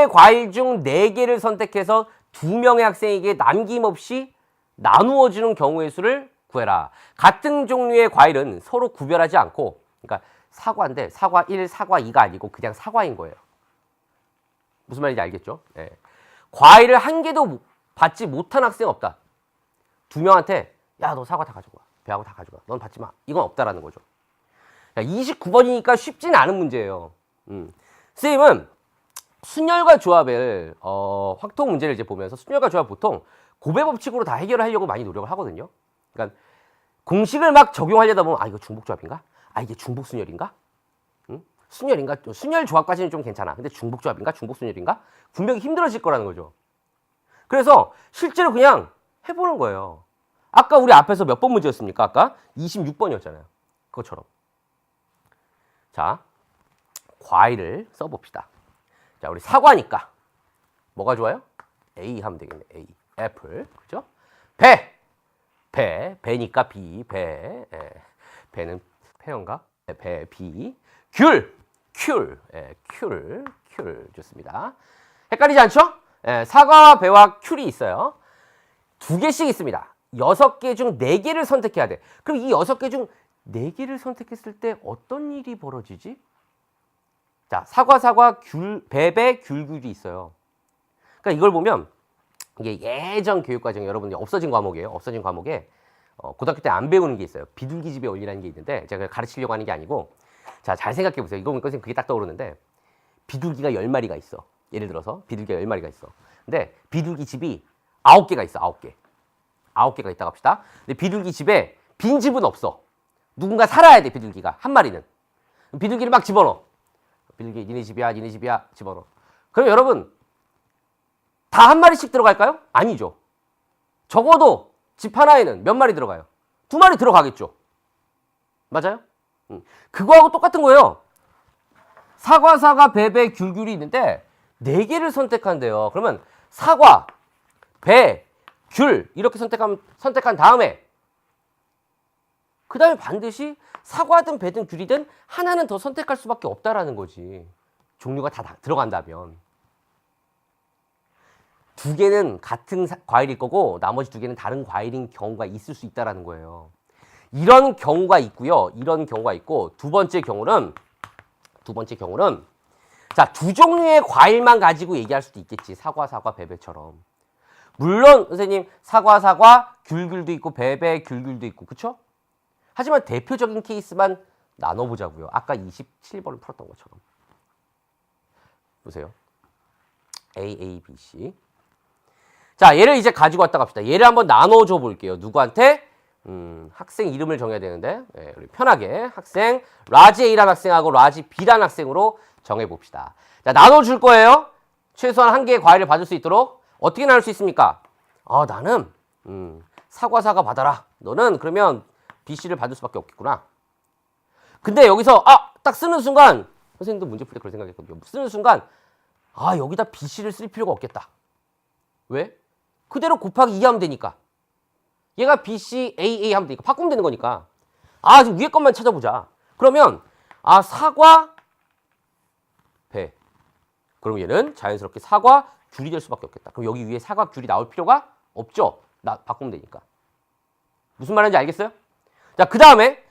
과일 중 4개를 선택해서 2명의 학생에게 남김없이 나누어주는 경우의 수를 구해라. 같은 종류의 과일은 서로 구별하지 않고, 그러니까 사과인데 사과 1, 사과 2가 아니고 그냥 사과인 거예요. 무슨 말인지 알겠죠? 예. 과일을 한 개도 받지 못한 학생 없다. 2명한테 야, 너 사과 다 가져가. 배하고 다 가져가. 넌 받지 마. 이건 없다라는 거죠. 29번이니까 쉽지는 않은 문제예요. 선생님은 순열과 조합을 확통 문제를 이제 보면서 순열과 조합 보통 고배 법칙으로 다 해결을 하려고 많이 노력을 하거든요. 그러니까 공식을 막 적용하려다 보면 아, 이거 중복조합인가? 아, 이게 중복순열인가? 순열인가? 순열 조합까지는 좀 괜찮아. 근데 중복조합인가? 중복순열인가? 분명히 힘들어질 거라는 거죠. 그래서 실제로 그냥 해보는 거예요. 아까 우리 앞에서 몇 번 문제였습니까? 아까 26번이었잖아요. 그것처럼. 자, 과일을 써봅시다. 자, 우리 사과니까 뭐가 좋아요? A 하면 되겠네. A. 애플. 그죠? 배니까 B. 배는 페어인가? 배, B. 귤. 좋습니다. 헷갈리지 않죠? 사과와 배와 귤이 있어요. 2개씩 있습니다. 6개 중 4개를 선택해야 돼. 그럼 이 6개 중 4개를 선택했을 때 어떤 일이 벌어지지? 자, 사과, 귤이 있어요. 그러니까 이걸 보면 이게 예전 교육과정 여러분들이 없어진 과목이에요. 없어진 과목에 고등학교 때 안 배우는 게 있어요. 비둘기집의 원리라는 게 있는데 제가 가르치려고 하는 게 아니고 자, 잘 생각해 보세요. 이거 보니까 그게 딱 떠오르는데 비둘기가 10마리가 있어. 예를 들어서 비둘기가 10마리가 있어. 근데 비둘기 집이 9개가 있어. 9개. 9개가 있다고 합시다. 근데 비둘기 집에 빈 집은 없어. 누군가 살아야 돼, 비둘기가. 한 마리는. 비둘기를 막 집어넣어. 비둘기 니네 집이야 집어넣어. 그럼 여러분 다 한 마리씩 들어갈까요? 아니죠. 적어도 집 하나에는 몇 마리 들어가요? 2마리 들어가겠죠. 맞아요? 그거하고 똑같은 거예요. 사과, 배, 귤이 있는데 4개를 선택한대요. 그러면 사과, 배, 귤 이렇게 선택한 다음에 그 다음에 반드시 사과든 배든 귤이든 하나는 더 선택할 수밖에 없다라는 거지. 종류가 다 들어간다면. 2개는 같은 과일일 거고 나머지 2개는 다른 과일인 경우가 있을 수 있다라는 거예요. 이런 경우가 있고요. 이런 경우가 있고 두 번째 경우는 자, 2종류의 과일만 가지고 얘기할 수도 있겠지. 사과, 배처럼. 물론 선생님 사과, 귤도 있고 배, 귤도 있고 그쵸? 하지만 대표적인 케이스만 나눠보자고요. 아까 27번을 풀었던 것처럼. 보세요. A, B, C. 자, 얘를 이제 가지고 왔다고 합시다. 얘를 한번 나눠줘 볼게요. 누구한테? 학생 이름을 정해야 되는데 우리 편하게 학생 라지 A라는 학생하고 라지 B라는 학생으로 정해봅시다. 자, 나눠줄 거예요. 최소한 1개의 과일을 받을 수 있도록. 어떻게 나눌 수 있습니까? 나는 사과 받아라. 너는 그러면 BC를 받을 수밖에 없겠구나. 근데 여기서 딱 쓰는 순간 선생님도 문제 풀 때 그런 생각했거든요. 쓰는 순간 여기다 BC를 쓸 필요가 없겠다. 왜? 그대로 곱하기 2 하면 되니까. 얘가 BC, AA 하면 되니까. 바꾸면 되는 거니까. 지금 위에 것만 찾아보자. 그러면 사과, 배. 그럼 얘는 자연스럽게 사과, 귤이 될 수밖에 없겠다. 그럼 여기 위에 사과, 귤이 나올 필요가 없죠. 바꾸면 되니까. 무슨 말인지 알겠어요? 자, 그 다음에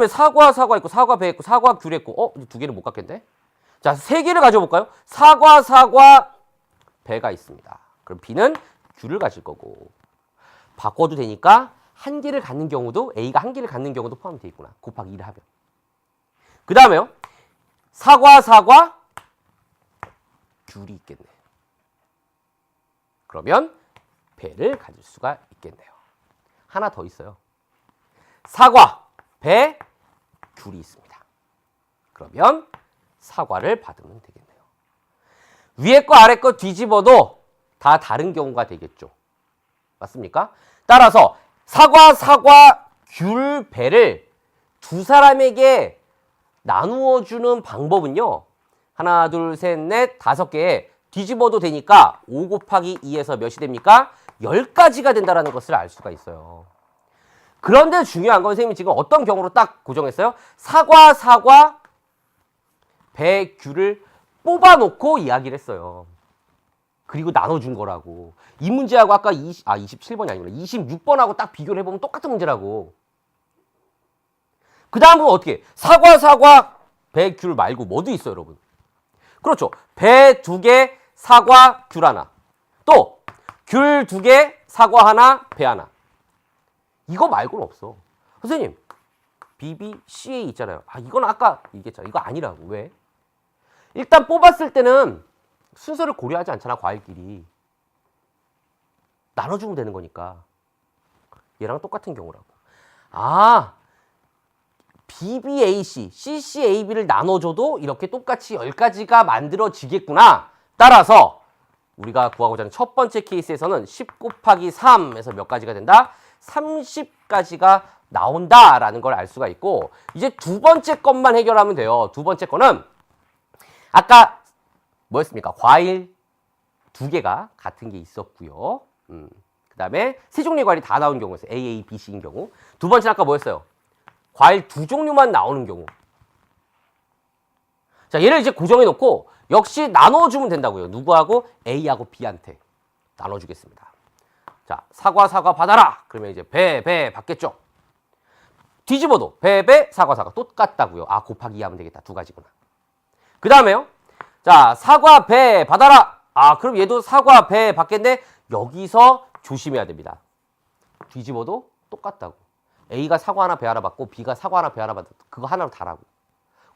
사과 있고, 사과, 배 있고, 사과, 귤 있고, 2개를 못 갖겠는데? 자, 3개를 가져볼까요? 사과, 배가 있습니다. 그럼 B는 귤을 가질 거고. 바꿔도 되니까 1개를 갖는 경우도, A가 1개를 갖는 경우도 포함이 되어 있구나. 곱하기 2를 하면. 그 다음에요. 사과, 귤이 있겠네. 그러면 배를 가질 수가 있겠네요. 하나 더 있어요. 사과, 배, 귤이 있습니다. 그러면 사과를 받으면 되겠네요. 위에 거 아래 거 뒤집어도 다 다른 경우가 되겠죠. 맞습니까? 따라서 사과, 귤, 배를 2 사람에게 나누어 주는 방법은요. 하나, 둘, 셋, 넷, 5개에 뒤집어도 되니까 5 곱하기 2에서 몇이 됩니까? 10가지가 된다는 것을 알 수가 있어요. 그런데 중요한 건 선생님이 지금 어떤 경우로 딱 고정했어요? 사과, 배, 귤을 뽑아놓고 이야기를 했어요. 그리고 나눠준 거라고. 이 문제하고 아까 27번이 아니구나. 26번하고 딱 비교를 해보면 똑같은 문제라고. 그 다음은 어떻게? 사과, 배, 귤 말고 뭐도 있어요, 여러분. 그렇죠. 배 2개, 사과, 귤 하나. 또 귤 2개, 사과 하나, 배 하나. 이거 말고는 없어. 선생님, BBCA 있잖아요. 이건 아까 얘기했잖아. 이거 아니라고. 왜? 일단 뽑았을 때는 순서를 고려하지 않잖아, 과일끼리. 나눠주면 되는 거니까. 얘랑 똑같은 경우라고. BBAC, CCAB를 나눠줘도 이렇게 똑같이 10가지가 만들어지겠구나. 따라서 우리가 구하고자 하는 첫 번째 케이스에서는 10 곱하기 3에서 몇 가지가 된다? 30가지가 나온다라는 걸 알 수가 있고, 이제 두 번째 것만 해결하면 돼요. 두 번째 거는 아까 뭐였습니까? 과일 2개가 같은 게 있었고요. 그 다음에 세 종류의 과일이 다 나온 경우였어요. A, A, B, C인 경우. 두 번째는 아까 뭐였어요? 과일 2종류만 나오는 경우. 자, 얘를 이제 고정해 놓고 역시 나눠주면 된다고요. 누구하고? A하고 B한테 나눠주겠습니다. 자, 사과 받아라. 그러면 이제 배 받겠죠. 뒤집어도 배, 사과 똑같다고요. 곱하기 2 하면 되겠다. 2가지구나. 그 다음에요. 자, 사과, 배 받아라. 그럼 얘도 사과, 배 받겠네. 여기서 조심해야 됩니다. 뒤집어도 똑같다고. A가 사과 하나, 배 하나 받고 B가 사과 하나, 배 하나 받고 그거 하나로 다라고.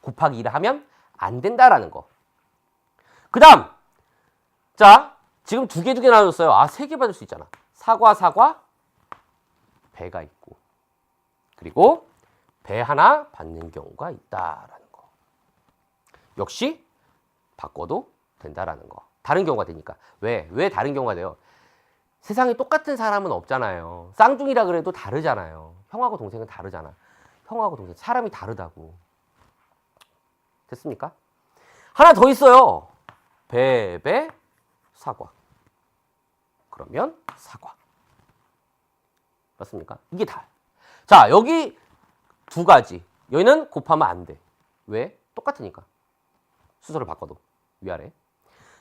곱하기 2를 하면 안 된다라는 거. 그 다음. 자, 지금 2개 나눠줬어요. 3개 받을 수 있잖아. 사과, 배가 있고. 그리고 배 하나 받는 경우가 있다라는 거. 역시 바꿔도 된다라는 거. 다른 경우가 되니까. 왜 다른 경우가 돼요? 세상에 똑같은 사람은 없잖아요. 쌍둥이라 그래도 다르잖아요. 형하고 동생은 다르잖아. 형하고 동생 사람이 다르다고. 됐습니까? 하나 더 있어요. 배, 사과. 그러면 사과. 맞습니까? 이게 다. 자, 여기 2가지. 여기는 곱하면 안 돼. 왜? 똑같으니까. 순서를 바꿔도. 위아래.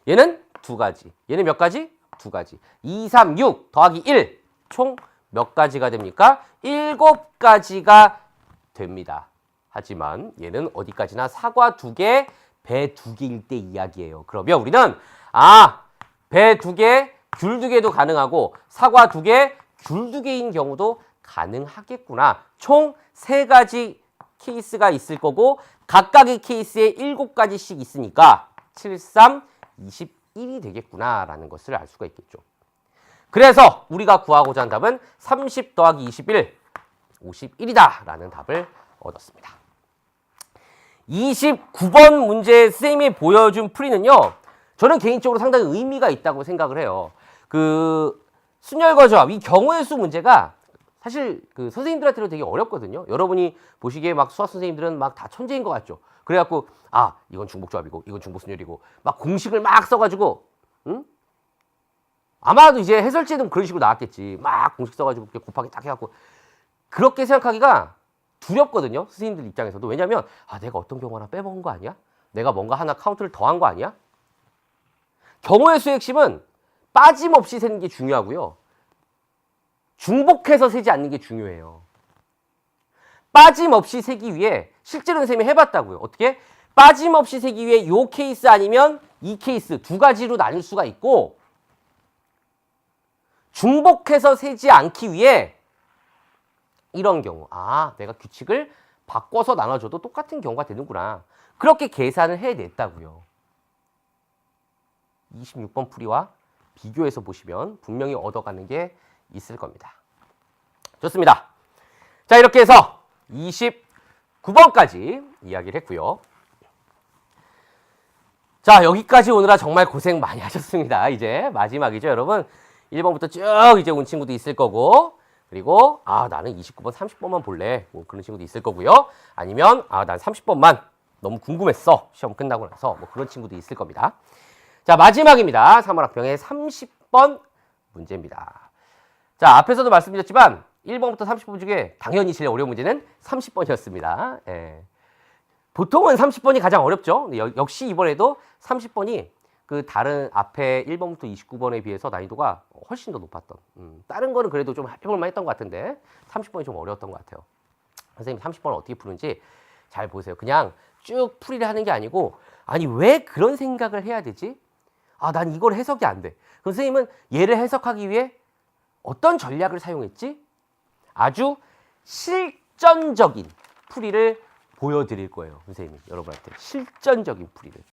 얘는 2가지. 얘는 몇 가지? 2가지. 2, 3, 6 더하기 1. 총 몇 가지가 됩니까? 7가지가 됩니다. 하지만 얘는 어디까지나 사과 2개, 배 2개일 때 이야기예요. 그러면 우리는 배 2개, 귤 2개도 가능하고 사과 2개, 귤 2개인 경우도 가능하겠구나. 총 3가지 케이스가 있을 거고 각각의 케이스에 7가지씩 있으니까 7, 3, 21이 되겠구나라는 것을 알 수가 있겠죠. 그래서 우리가 구하고자 한 답은 30 더하기 21, 51이다 라는 답을 얻었습니다. 29번 문제 쌤이 보여준 풀이는요. 저는 개인적으로 상당히 의미가 있다고 생각을 해요. 순열거저합, 이 경우의 수 문제가 사실 선생님들한테는 되게 어렵거든요. 여러분이 보시기에 막 수학 선생님들은 막 다 천재인 것 같죠. 그래갖고 이건 중복조합이고 이건 중복순열이고 막 공식을 막 써가지고 아마도 이제 해설지에는 그런 식으로 나왔겠지. 막 공식 써가지고 곱하기 딱 해갖고 그렇게 생각하기가 두렵거든요. 선생님들 입장에서도. 왜냐면 내가 어떤 경우 하나 빼먹은 거 아니야? 내가 뭔가 하나 카운트를 더한 거 아니야? 경우의 수의 핵심은 빠짐없이 세는 게 중요하고요. 중복해서 세지 않는 게 중요해요. 빠짐없이 세기 위해 실제로는 쌤이 해봤다고요. 어떻게? 빠짐없이 세기 위해 요 케이스 아니면 이 케이스 2가지로 나눌 수가 있고 중복해서 세지 않기 위해 이런 경우 내가 규칙을 바꿔서 나눠줘도 똑같은 경우가 되는구나. 그렇게 계산을 해냈다고요. 26번 풀이와 비교해서 보시면 분명히 얻어가는 게 있을 겁니다. 좋습니다. 자, 이렇게 해서 29번까지 이야기를 했고요. 자, 여기까지 오느라 정말 고생 많이 하셨습니다. 이제 마지막이죠, 여러분. 1번부터 쭉 이제 온 친구도 있을 거고, 그리고 나는 29번, 30번만 볼래. 뭐 그런 친구도 있을 거고요. 아니면 난 30번만 너무 궁금했어. 시험 끝나고 나서 뭐 그런 친구도 있을 겁니다. 자, 마지막입니다. 3월 학평의 30번 문제입니다. 자, 앞에서도 말씀드렸지만 1번부터 30번 중에 당연히 제일 어려운 문제는 30번이었습니다. 예. 보통은 30번이 가장 어렵죠. 역시 이번에도 30번이 그 다른 앞에 1번부터 29번에 비해서 난이도가 훨씬 더 높았던. 다른 거는 그래도 좀 해볼만 했던 것 같은데 30번이 좀 어려웠던 것 같아요. 선생님 30번을 어떻게 푸는지 잘 보세요. 그냥 쭉 풀이를 하는 게 아니고 아니 왜 그런 생각을 해야 되지? 아, 난 이걸 해석이 안 돼. 그럼 선생님은 얘를 해석하기 위해 어떤 전략을 사용했지? 아주 실전적인 풀이를 보여드릴 거예요. 선생님이 여러분한테 실전적인 풀이를.